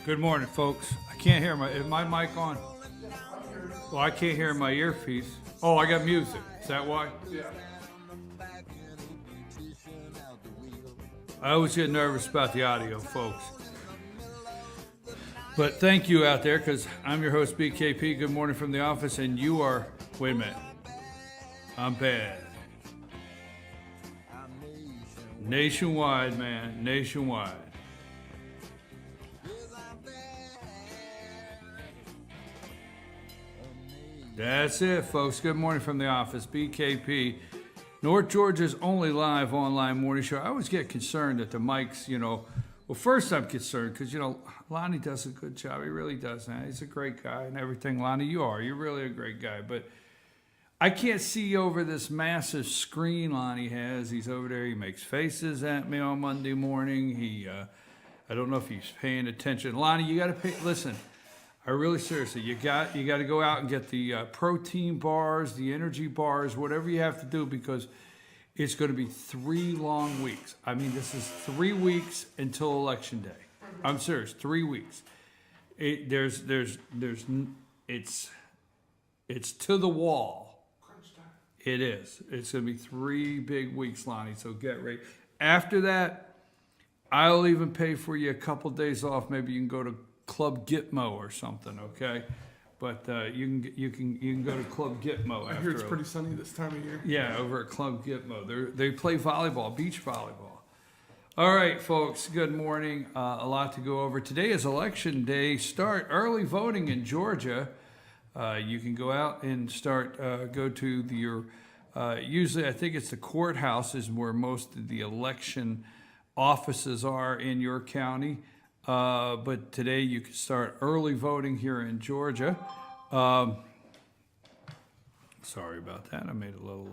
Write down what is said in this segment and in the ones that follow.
Good morning, folks. I can't hear is my mic on? Well, I can't hear my earpiece. Oh, I got music. Is that why? Yeah. I always get nervous about the audio, folks. But thank you out there, because I'm your host, BKP. Good morning from the office, and you are... Wait a minute. I'm bad. Nationwide, man. Nationwide. That's it, folks. Good morning from the office. BKP, North Georgia's only live online morning show. I always get concerned that the mics, well, first I'm concerned because, Lonnie does a good job. He really does, man. He's a great guy and everything. Lonnie, you're really a great guy. But I can't see over this massive screen Lonnie has. He's over there. He makes faces at me on Monday morning. I don't know if he's paying attention. Lonnie, you got to pay, listen. I really seriously, you got to go out and get the protein bars, the energy bars, whatever you have to do, because it's going to be 3 long weeks. I mean, this is 3 weeks until Election Day. I'm serious, 3 weeks. It's to the wall. It is. It's going to be 3 big weeks, Lonnie. So get ready. After that, I'll even pay for you a couple days off. Maybe you can go to Club Gitmo or something, okay? But you can go to Club Gitmo. I hear it's pretty sunny this time of year. Yeah, over at Club Gitmo. They play volleyball, beach volleyball. All right, folks, good morning. A lot to go over. Today is Election Day. Start early voting in Georgia. You can go out and go to your, usually I think it's the courthouses where most of the election offices are in your county. But today you can start early voting here in Georgia. Sorry about that. I made a little,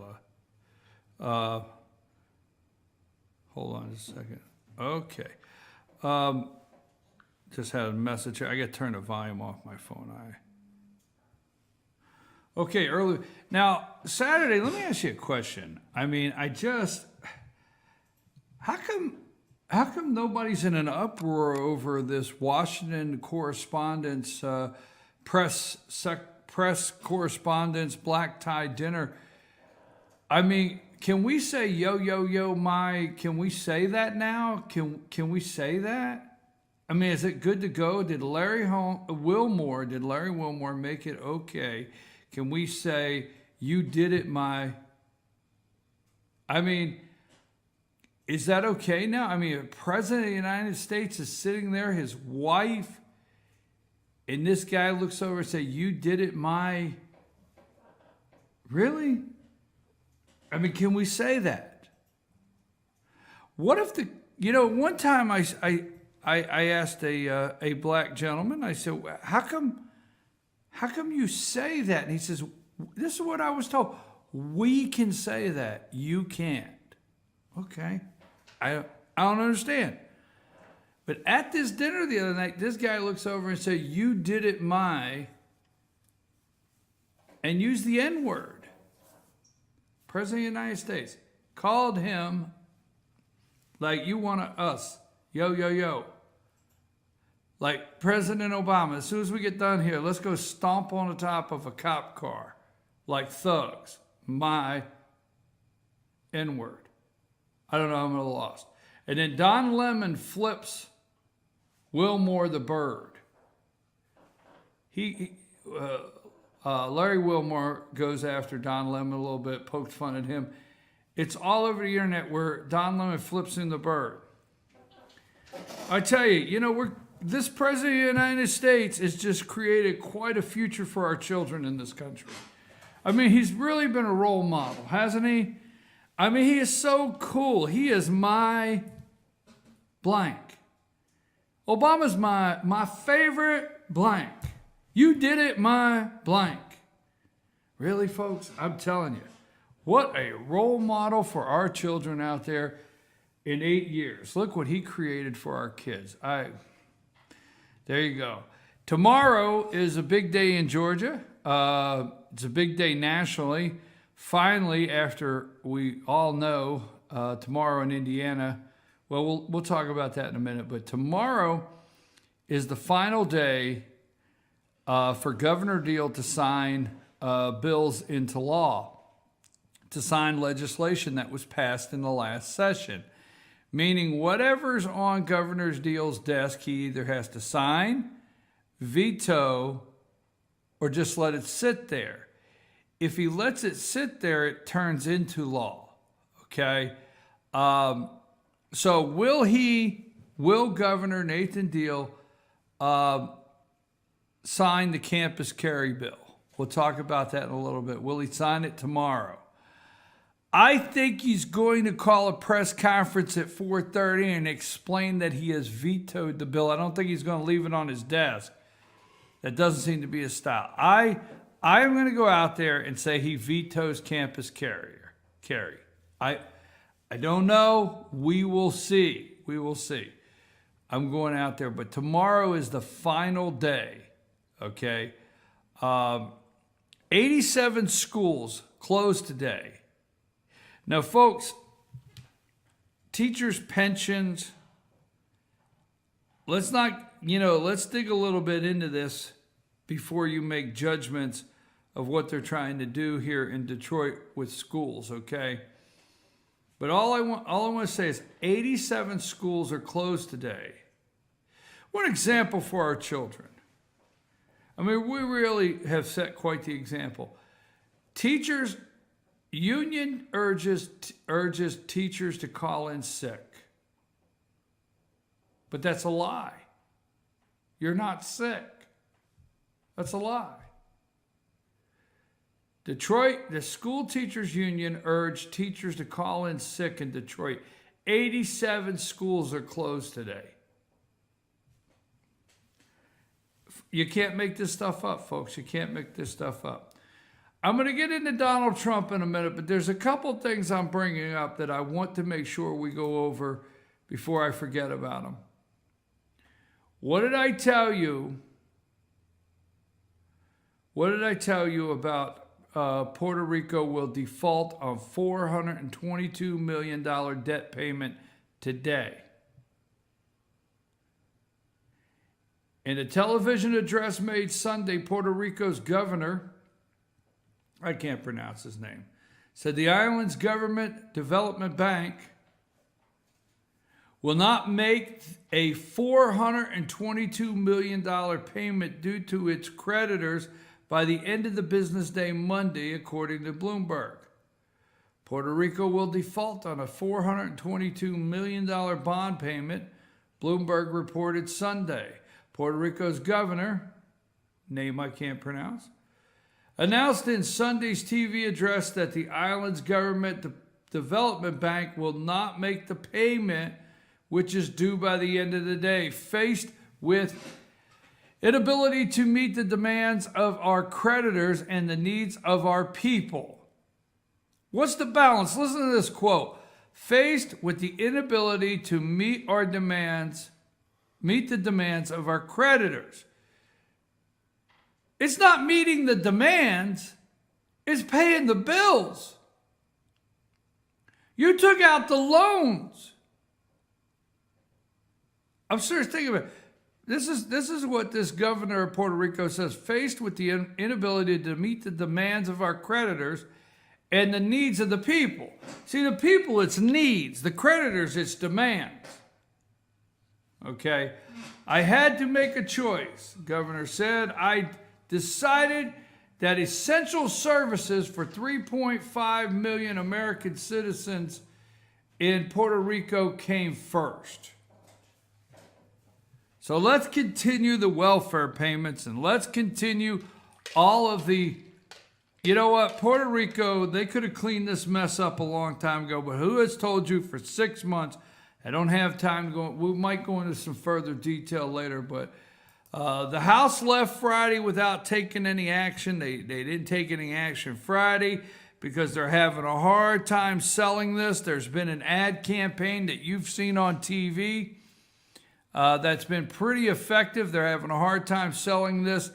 hold on just a second. Okay. Just had a message here. I got to turn the volume off my phone. Okay, early. Now, Saturday, let me ask you a question. I mean, how come nobody's in an uproar over this Washington correspondence, press correspondence, black tie dinner? I mean, can we say can we say that now? Can we say that? I mean, is it good to go? Did Larry Wilmore make it okay? Can we say, you did it, is that okay now? I mean, the President of the United States is sitting there, his wife, and this guy looks over and says, you did it, Really? I mean, can we say that? What if one time I asked a black gentleman, I said, how come you say that? And he says, this is what I was told. We can say that. You can't. Okay. I don't understand. But at this dinner the other night, this guy looks over and says, you did it, and used the N-word. President of the United States called him like you want us. Yo. Like President Obama, as soon as we get done here, let's go stomp on the top of a cop car like thugs. N-word. I don't know, I'm a little lost. And then Don Lemon flips Wilmore the bird. Larry Wilmore goes after Don Lemon a little bit, pokes fun at him. It's all over the internet where Don Lemon flips him the bird. I tell you, this President of the United States has just created quite a future for our children in this country. I mean, he's really been a role model, hasn't he? I mean, he is so cool. He is my blank. Obama's my favorite blank. You did it, my blank. Really, folks? I'm telling you, what a role model for our children out there in 8 years. Look what he created for our kids. There you go. Tomorrow is a big day in Georgia. It's a big day nationally. Finally, after we all know, tomorrow in Indiana, well, we'll talk about that in a minute, but tomorrow is the final day for Governor Deal to sign bills into law, to sign legislation that was passed in the last session. Meaning whatever's on Governor Deal's desk, he either has to sign, veto, or just let it sit there. If he lets it sit there, it turns into law, okay? So will Governor Nathan Deal sign the campus carry bill? We'll talk about that in a little bit. Will he sign it tomorrow? I think he's going to call a press conference at 4:30 and explain that he has vetoed the bill. I don't think he's going to leave it on his desk. That doesn't seem to be his style. I am going to go out there and say he vetoes campus carry. I don't know. We will see. We will see. I'm going out there, but tomorrow is the final day. Okay. 87 schools closed today. Now, folks, teachers' pensions, let's dig a little bit into this before you make judgments of what they're trying to do here in Detroit with schools, okay? But all I want to say is 87 schools are closed today. What an example for our children. I mean, we really have set quite the example. Teachers Union urges teachers to call in sick. But that's a lie. You're not sick. That's a lie. Detroit, the School Teachers Union urged teachers to call in sick in Detroit. 87 schools are closed today. You can't make this stuff up, folks. You can't make this stuff up. I'm going to get into Donald Trump in a minute, but there's a couple things I'm bringing up that I want to make sure we go over before I forget about them. What did I tell you? What did I tell you about Puerto Rico will default on $422 million debt payment today? In a television address made Sunday, Puerto Rico's governor, I can't pronounce his name, said the island's government development bank will not make a $422 million payment due to its creditors by the end of the business day Monday, according to Bloomberg. Puerto Rico will default on a $422 million bond payment, Bloomberg reported Sunday. Puerto Rico's governor, name I can't pronounce, announced in Sunday's TV address that the island's government development bank will not make the payment, which is due by the end of the day. Faced with inability to meet the demands of our creditors and the needs of our people. What's the balance? Listen to this quote. Faced with the inability to meet the demands of our creditors. It's not meeting the demands, it's paying the bills. You took out the loans. I'm serious, think of it. This is what this governor of Puerto Rico says. Faced with the inability to meet the demands of our creditors and the needs of the people. See, the people, it's needs. The creditors, it's demands. Okay? I had to make a choice, governor said. I decided that essential services for 3.5 million American citizens in Puerto Rico came first. So let's continue the welfare payments and let's continue all of the, you know what, Puerto Rico, they could have cleaned this mess up a long time ago, but who has told you for 6 months? I don't have time to go, we might go into some further detail later, but the House left Friday without taking any action. They didn't take any action Friday because they're having a hard time selling this. There's been an ad campaign that you've seen on TV that's been pretty effective. They're having a hard time selling this.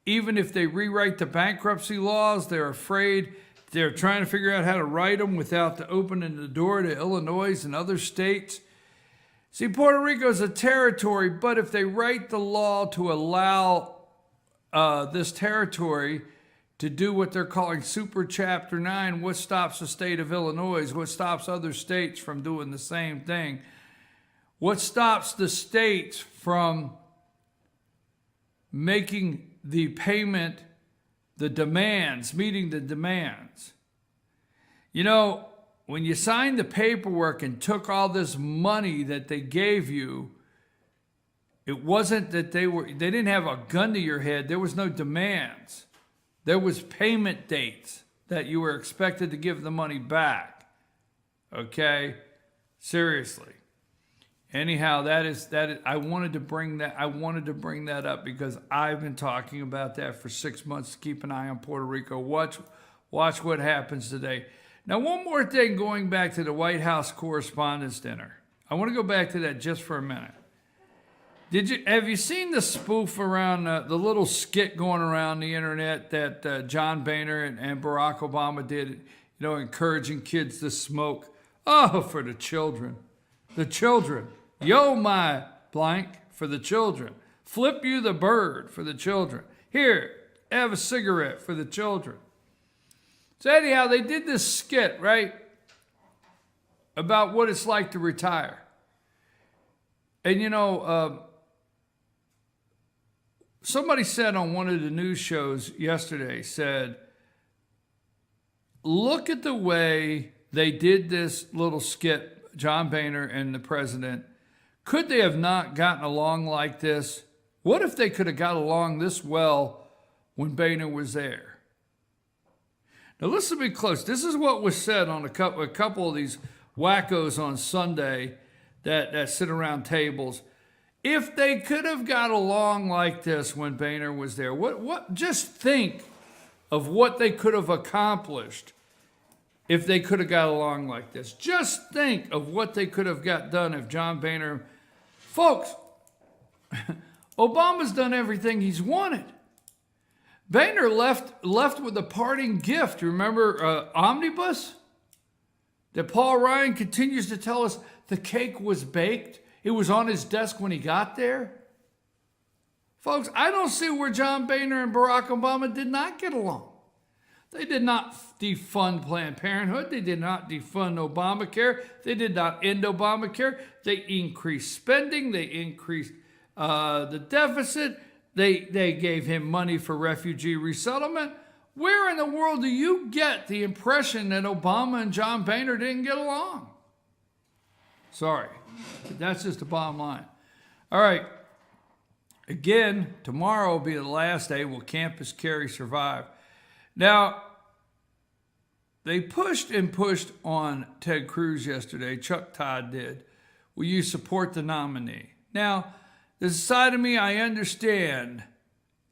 Even if they rewrite the bankruptcy laws, they're afraid. They're trying to figure out how to write them without opening the door to Illinois and other states. See, Puerto Rico is a territory, but if they write the law to allow this territory to do what they're calling Super Chapter 9, what stops the state of Illinois? What stops other states from doing the same thing? What stops the states from making the payment, the demands, meeting the demands? You know, when you signed the paperwork and took all this money that they gave you, it wasn't that they didn't have a gun to your head. There was no demands. There was payment dates that you were expected to give the money back. Okay? Seriously. Anyhow, that is I wanted to bring that up because I've been talking about that for 6 months to keep an eye on Puerto Rico. Watch what happens today. Now, one more thing, going back to the White House Correspondents' Dinner. I want to go back to that just for a minute. Have you seen the spoof around the little skit going around the internet that John Boehner and Barack Obama did, you know, encouraging kids to smoke? Oh, for the children. The children. Yo, my blank, for the children. Flip you the bird for the children. Here, have a cigarette for the children. So anyhow, they did this skit, right, about what it's like to retire. And, you know, somebody said on one of the news shows yesterday, said, look at the way they did this little skit, John Boehner and the president. Could they have not gotten along like this? What if they could have got along this well when Boehner was there? Now listen to me close. This is what was said on a couple of these wackos on Sunday that sit around tables. If they could have got along like this when Boehner was there, what? Just think of what they could have accomplished if they could have got along like this. Just think of what they could have got done if John Boehner... Folks, Obama's done everything he's wanted. Boehner left with a parting gift. Remember Omnibus? That Paul Ryan continues to tell us the cake was baked. It was on his desk when he got there. Folks, I don't see where John Boehner and Barack Obama did not get along. They did not defund Planned Parenthood. They did not defund Obamacare. They did not end Obamacare. They increased spending. They increased the deficit. They gave him money for refugee resettlement. Where in the world do you get the impression that Obama and John Boehner didn't get along? Sorry, but that's just the bottom line. All right. Again, tomorrow will be the last day. Will Campus Carry survive? Now, they pushed and pushed on Ted Cruz yesterday. Chuck Todd did. Will you support the nominee? Now, this side of me, I understand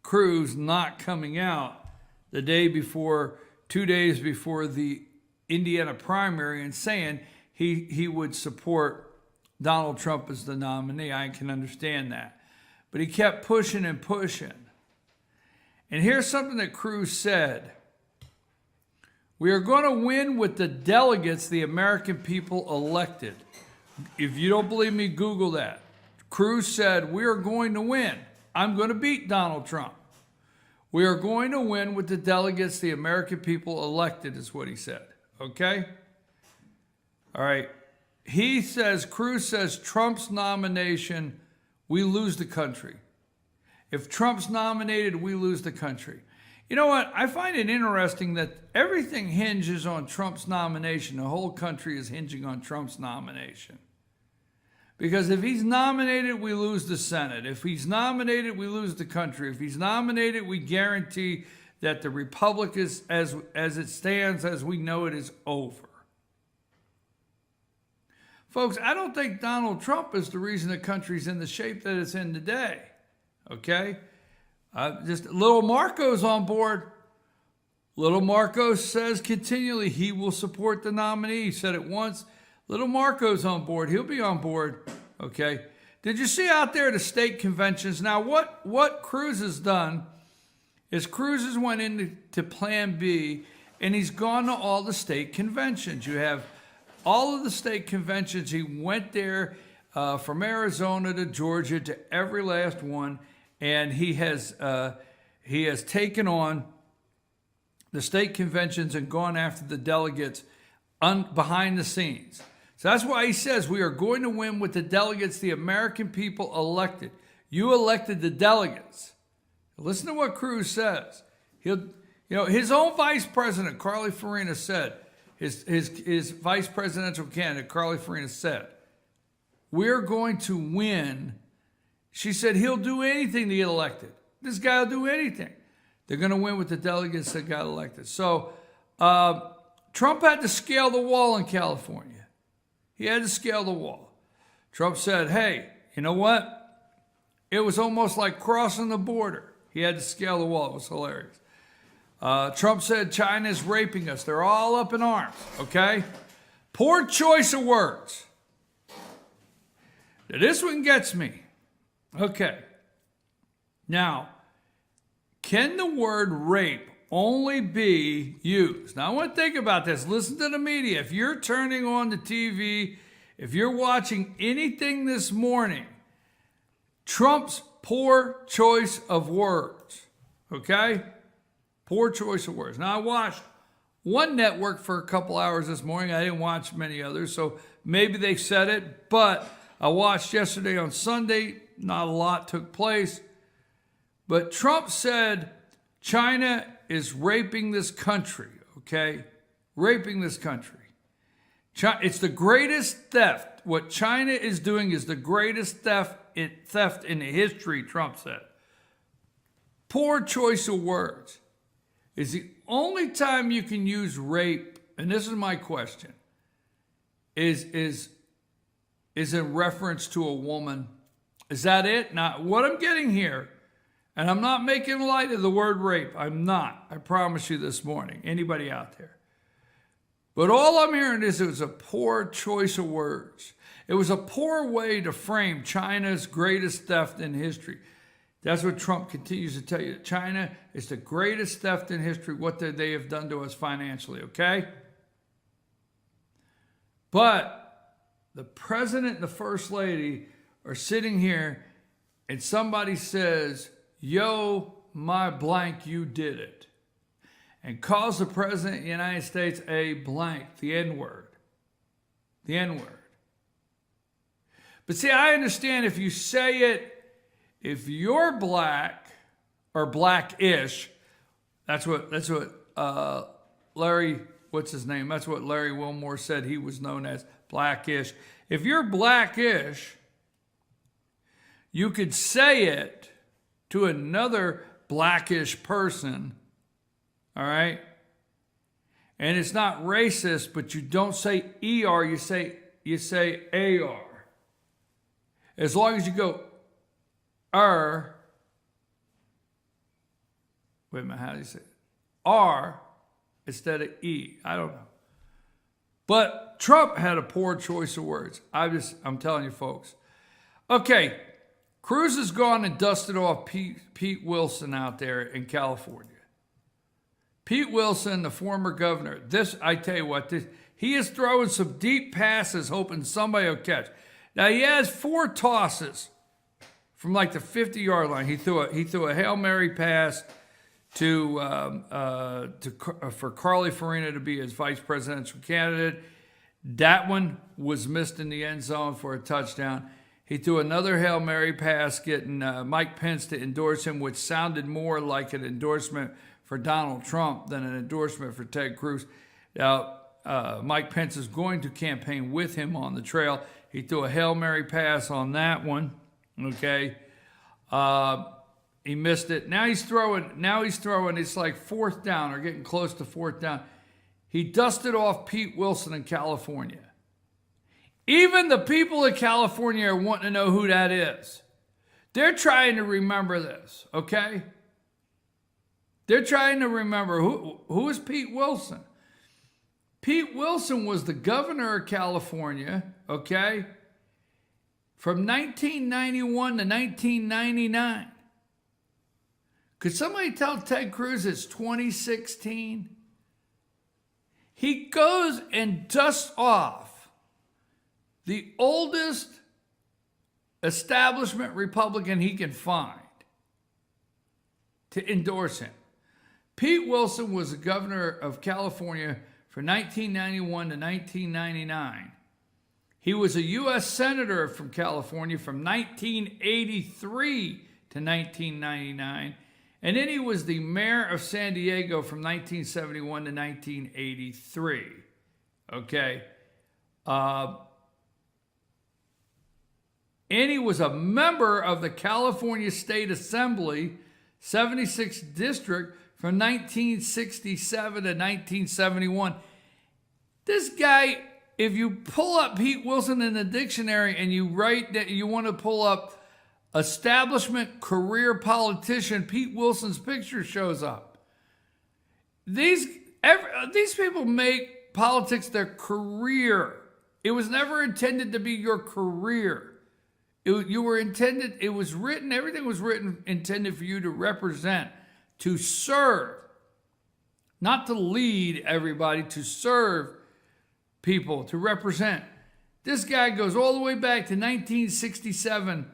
Cruz not coming out the day before, 2 days before the Indiana primary and saying he would support Donald Trump as the nominee. I can understand that. But he kept pushing and pushing. And here's something that Cruz said. We are going to win with the delegates the American people elected. If you don't believe me, Google that. Cruz said, we are going to win. I'm going to beat Donald Trump. We are going to win with the delegates the American people elected, is what he said. Okay? All right. Cruz says Trump's nomination, we lose the country. If Trump's nominated, we lose the country. You know what? I find it interesting that everything hinges on Trump's nomination. The whole country is hinging on Trump's nomination. Because if he's nominated, we lose the Senate. If he's nominated, we lose the country. If he's nominated, we guarantee that the republic is, as it stands, as we know it, is over. Folks, I don't think Donald Trump is the reason the country's in the shape that it's in today. Okay? Just little Marco's on board. Little Marco says continually he will support the nominee. He said it once. Little Marco's on board. He'll be on board. Okay? Did you see out there the state conventions? Now, what Cruz has done is Cruz has went into Plan B, and he's gone to all the state conventions. You have all of the state conventions. He went there. from Arizona to Georgia to every last one, and he has taken on the state conventions and gone after the delegates behind the scenes. So that's why he says we are going to win with the delegates the American people elected. You elected the delegates. Listen to what Cruz says. His own vice president, Carly Fiorina, said, his vice presidential candidate, Carly Fiorina, said, we're going to win. She said he'll do anything to get elected. This guy will do anything. They're going to win with the delegates that got elected. So Trump had to scale the wall in California. He had to scale the wall. Trump said, hey, you know what? It was almost like crossing the border. He had to scale the wall. It was hilarious. Trump said China's raping us. They're all up in arms, okay? Poor choice of words. Now, this one gets me. Okay. Now, can the word rape only be used? Now, I want to think about this. Listen to the media. If you're turning on the TV, if you're watching anything this morning, Trump's poor choice of words, okay? Poor choice of words. Now, I watched one network for a couple hours this morning. I didn't watch many others, so maybe they said it, but I watched yesterday on Sunday. Not a lot took place. But Trump said China is raping this country, okay? Raping this country. It's the greatest theft. What China is doing is the greatest theft in history, Trump said. Poor choice of words. Is the only time you can use rape, and this is my question, is in reference to a woman. Is that it? Now, what I'm getting here, and I'm not making light of the word rape. I'm not. I promise you this morning. Anybody out there? But all I'm hearing is it was a poor choice of words. It was a poor way to frame China's greatest theft in history. That's what Trump continues to tell you. China is the greatest theft in history, what they have done to us financially, okay? But the president and the first lady are sitting here and somebody says, yo, my blank, you did it. And calls the president of the United States a blank, the N-word. The N-word. But see, I understand if you say it, if you're black or blackish, that's what Larry, what's his name? That's what Larry Wilmore said he was known as, blackish. If you're blackish, you could say it to another blackish person, all right? And it's not racist, but you don't say ER, you say AR. As long as you go wait a minute, how do you say it? R instead of E. I don't know. But Trump had a poor choice of words. I'm telling you folks. Okay, Cruz has gone and dusted off Pete Wilson out there in California. Pete Wilson, the former governor, I tell you what, he is throwing some deep passes hoping somebody will catch. Now he has 4 tosses from like the 50-yard line. He threw a Hail Mary pass for Carly Fiorina to be his vice presidential candidate. That one was missed in the end zone for a touchdown. He threw another Hail Mary pass getting Mike Pence to endorse him, which sounded more like an endorsement for Donald Trump than an endorsement for Ted Cruz. Now, Mike Pence is going to campaign with him on the trail. He threw a Hail Mary pass on that one, okay? He missed it. Now he's throwing, it's like 4th down or getting close to 4th down. He dusted off Pete Wilson in California. Even the people of California are wanting to know who that is. They're trying to remember this, okay? They're trying to remember who is Pete Wilson. Pete Wilson was the governor of California, okay, from 1991 to 1999. Could somebody tell Ted Cruz it's 2016? He goes and dusts off the oldest establishment Republican he can find to endorse him. Pete Wilson was the governor of California from 1991 to 1999. He was a U.S. Senator from California from 1983 to 1999. And then he was the mayor of San Diego from 1971 to 1983. Okay. And he was a member of the California State Assembly, 76th District, from 1967 to 1971. This guy, if you pull up Pete Wilson in the dictionary and you write that you want to pull up establishment career politician, Pete Wilson's picture shows up. These people make politics their career. It was never intended to be your career. Everything was written intended for you to represent, to serve, not to lead everybody, to serve people, to represent. This guy goes all the way back to 1967,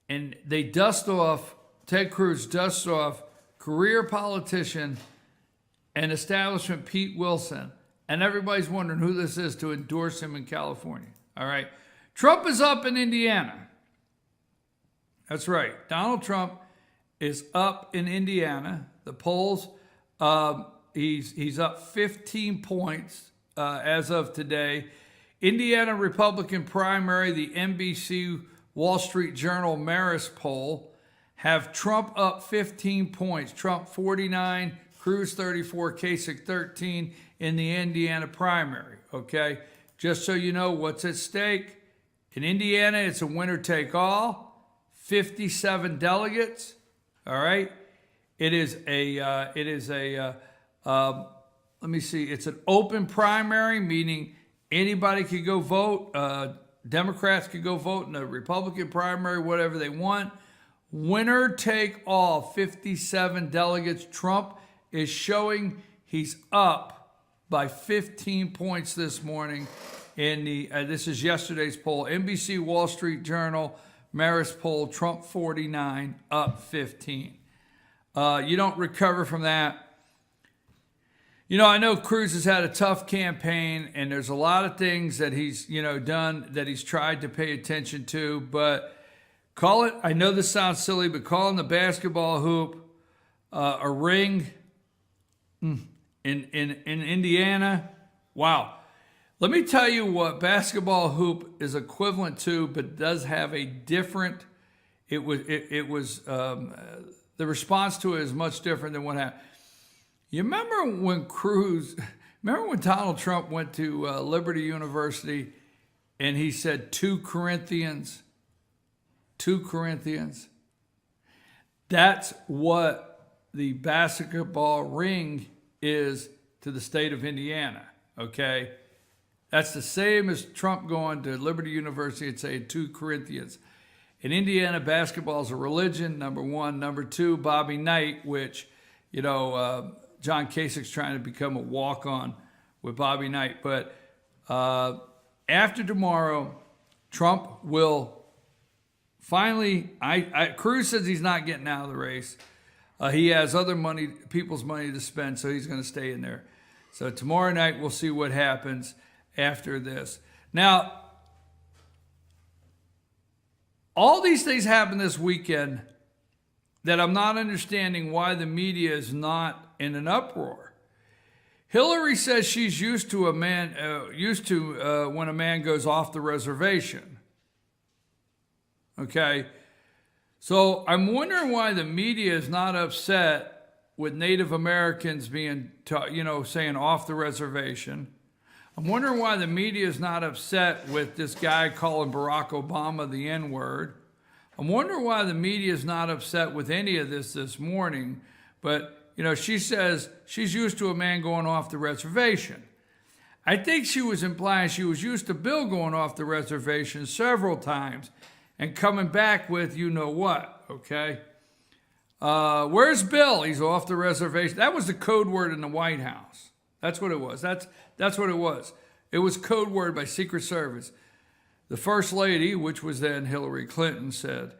and they Ted Cruz dusts off career politician and establishment Pete Wilson, and everybody's wondering who this is to endorse him in California. All right. Trump is up in Indiana. That's right. Donald Trump is up in Indiana. The polls, he's up 15 points as of today. Indiana Republican primary, the NBC Wall Street Journal Marist poll, have Trump up 15 points. Trump 49, Cruz 34, Kasich 13 in the Indiana primary. Okay, just so you know what's at stake. In Indiana, it's a winner-take-all. 57 delegates. All right. It's an open primary, meaning anybody could go vote. Democrats could go vote in a Republican primary, whatever they want. Winner take all, 57 delegates. Trump is showing he's up by 15 points this morning in this is yesterday's poll. NBC Wall Street Journal Marist poll, Trump 49, up 15. You don't recover from that. I know Cruz has had a tough campaign, and there's a lot of things that he's, done that he's tried to pay attention to, but I know this sounds silly, but calling the basketball hoop a ring in Indiana, wow. Let me tell you what basketball hoop is equivalent to, but does have a different, the response to it is much different than what happened. You remember when Donald Trump went to Liberty University and he said 2 Corinthians? 2 Corinthians. That's what the basketball ring is to the state of Indiana, okay? That's the same as Trump going to Liberty University and saying 2 Corinthians. In Indiana, basketball is a religion, number one. Number two, Bobby Knight, which, John Kasich's trying to become a walk-on with Bobby Knight. But after tomorrow, Trump will finally, Cruz says he's not getting out of the race. He has other people's money to spend, so he's going to stay in there. So tomorrow night, we'll see what happens after this. Now, all these things happened this weekend that I'm not understanding why the media is not in an uproar. Hillary says she's used to when a man goes off the reservation. Okay, so I'm wondering why the media is not upset with Native Americans being, saying off the reservation. I'm wondering why the media is not upset with this guy calling Barack Obama the N-word. I'm wondering why the media is not upset with any of this morning. But, she says she's used to a man going off the reservation. I think she was implying she was used to Bill going off the reservation several times and coming back with what, okay? Where's Bill? He's off the reservation. That was the code word in the White House. That's what it was. That's what it was. It was code word by Secret Service. The First Lady, which was then Hillary Clinton, said,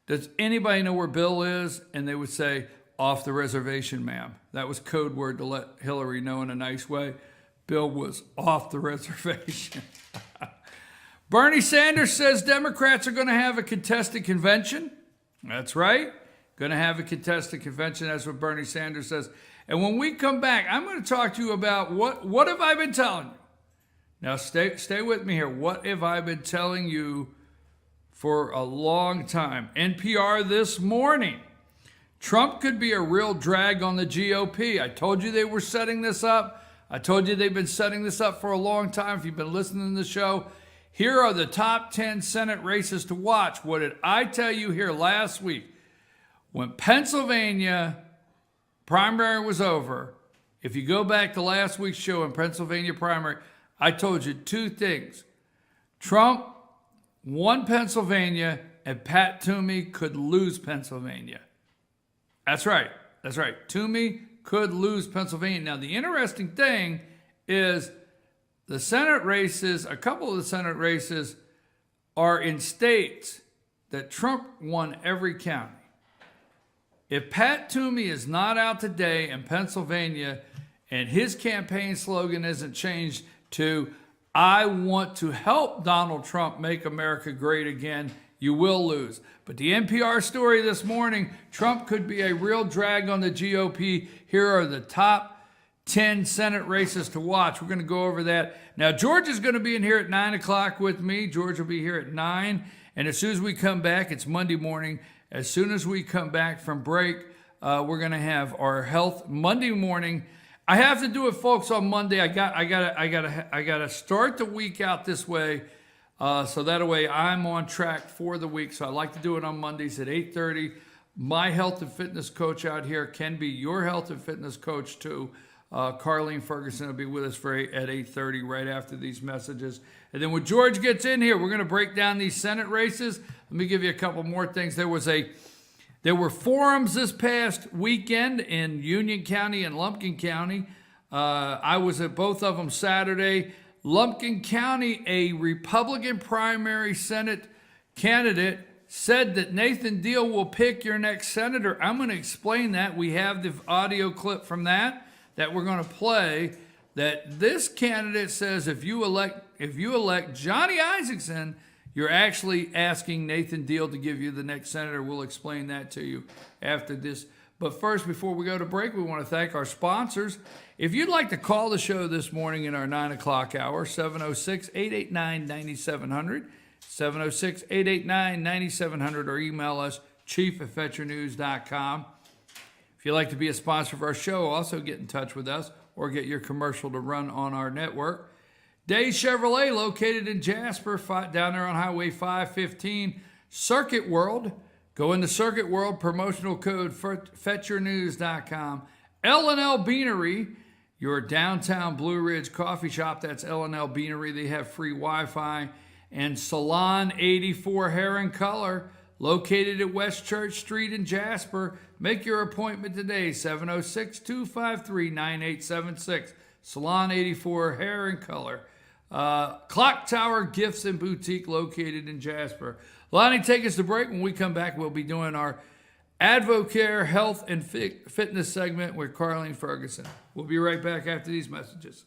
"Does anybody know where Bill is?" And they would say, "Off the reservation, ma'am." That was code word to let Hillary know in a nice way. Bill was off the reservation. Bernie Sanders says Democrats are going to have a contested convention. That's right. Going to have a contested convention. That's what Bernie Sanders says. And when we come back, I'm going to talk to you about what have I been telling you? Now, stay with me here. What have I been telling you for a long time? NPR this morning. Trump could be a real drag on the GOP. I told you they were setting this up. I told you they've been setting this up for a long time. If you've been listening to the show, here are the top 10 Senate races to watch. What did I tell you here last week? When Pennsylvania primary was over, if you go back to last week's show in Pennsylvania primary, I told you two things. Trump won Pennsylvania, and Pat Toomey could lose Pennsylvania. That's right. That's right. Toomey could lose Pennsylvania. Now, the interesting thing is the Senate races, a couple of the Senate races are in states that Trump won every county. If Pat Toomey is not out today in Pennsylvania and his campaign slogan isn't changed to "I want to help Donald Trump make America great again," you will lose. But the NPR story this morning, Trump could be a real drag on the GOP. Here are the top 10 Senate races to watch. We're going to go over that. Now, George is going to be in here at 9 o'clock with me. George will be here at 9. And as soon as we come back, it's Monday morning. As soon as we come back from break, we're going to have our health Monday morning. I have to do it, folks, on Monday. I gotta start the week out this way, so that way I'm on track for the week. So I like to do it on Mondays at 8:30. My health and fitness coach out here can be your health and fitness coach too. Carlene Ferguson will be with us at 8:30 right after these messages. And then when George gets in here, we're going to break down these Senate races. Let me give you a couple more things. There were forums this past weekend in Union County and Lumpkin County. I was at both of them Saturday. Lumpkin County, a Republican primary Senate candidate, said that Nathan Deal will pick your next senator. I'm going to explain that. We have the audio clip from that we're going to play. That this candidate says if you elect Johnny Isakson, you're actually asking Nathan Deal to give you the next senator. We'll explain that to you after this. But first, before we go to break, we want to thank our sponsors. If you'd like to call the show this morning in our 9 o'clock hour, 706-889-9700, 706-889-9700, or email us, chief@fetchernews.com. If you'd like to be a sponsor of our show, also get in touch with us or get your commercial to run on our network. Day Chevrolet, located in Jasper, down there on Highway 515. Circuit World. Go into Circuit World, promotional code fetchernews.com. L&L Beanery, your downtown Blue Ridge coffee shop. That's L&L Beanery. They have free Wi-Fi. And Salon 84 Hair and Color, located at West Church Street in Jasper. Make your appointment today, 706-253-9876. Salon 84 Hair and Color. Clock Tower Gifts and Boutique, located in Jasper. Lonnie, take us to break. When we come back, we'll be doing our AdvoCare Health and Fitness segment with Carlene Ferguson. We'll be right back after these messages.